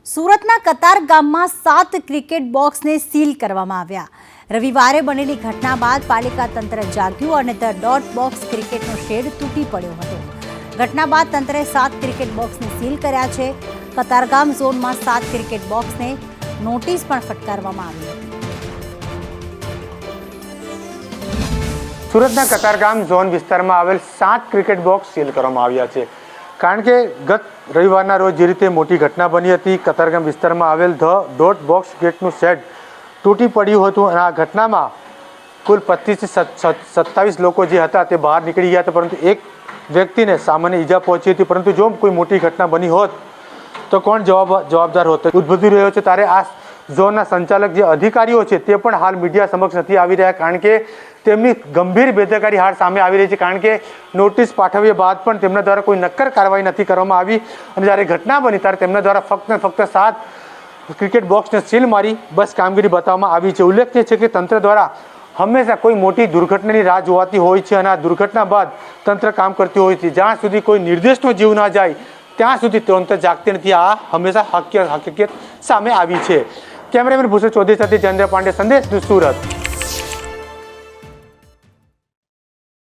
સુરતના કતાર ગામમાં 7 ક્રિકેટ બોક્સને સીલ કરવામાં આવ્યા। રવિવારે બનેલી ઘટના બાદ પાલિકા તંત્ર જાગ્યું અને ધ ડોટ બોક્સ ક્રિકેટનો શેડ તૂટી પડ્યો હતો। ઘટના બાદ તંત્રે 7 ક્રિકેટ બોક્સને સીલ કર્યા છે। કતારગામ ઝોનમાં 7 ક્રિકેટ બોક્સને નોટિસ પણ ફટકારવામાં આવી હતી। સુરતના કતારગામ ઝોન વિસ્તારમાં આવેલ 7 ક્રિકેટ બોક્સ સીલ કરવામાં આવ્યા છે, કારણ કે ગત રવિવારના રોજ જે રીતે મોટી ઘટના બની હતી, કતારગામ વિસ્તારમાં આવેલ ધ ડોટ બોક્સ ક્રિકેટનું શેડ તૂટી પડ્યું હતું અને આ ઘટનામાં કુલ 25 થી 27 લોકો જે હતા તે બહાર નીકળી ગયા હતા, પરંતુ એક વ્યક્તિને સામાન્ય ઈજા પહોંચી હતી। પરંતુ જો કોઈ મોટી ઘટના બની હોત તો કોણ જવાબદાર હોત ઉદ્ભવી રહ્યો છે। ત્યારે આ ઝોનના સંચાલક જે અધિકારીઓ છે તે પણ હાલ મીડિયા સમક્ષ નથી આવી રહ્યા, કારણ કે તેમની ગંભીર બેદરકારી હાલ સામે આવી રહી છે, કારણ કે નોટિસ પાઠવ્યા બાદ પણ તેમના દ્વારા કોઈ નક્કર કાર્યવાહી નથી કરવામાં આવી અને જ્યારે ઘટના બની ત્યારે તેમના દ્વારા ફક્ત 7 ક્રિકેટ બોક્સને સીલ મારી બસ કામગીરી બતાવવામાં આવી છે। ઉલ્લેખનીય છે કે તંત્ર દ્વારા હંમેશા કોઈ મોટી દુર્ઘટનાની રાહ જોવાતી હોય છે અને આ દુર્ઘટના બાદ તંત્ર કામ કરતી હોય છે। જ્યાં સુધી કોઈ નિર્દોષનો જીવ ના જાય ત્યાં સુધી તંત્ર જાગતી નથી। આ હંમેશા હકીકત સામે આવી છે। કેમેરામેન ભૂષણ ચૌધરી સાથે ચંદ્ર પાંડે, સંદેશ ન્યૂઝ, સુરત।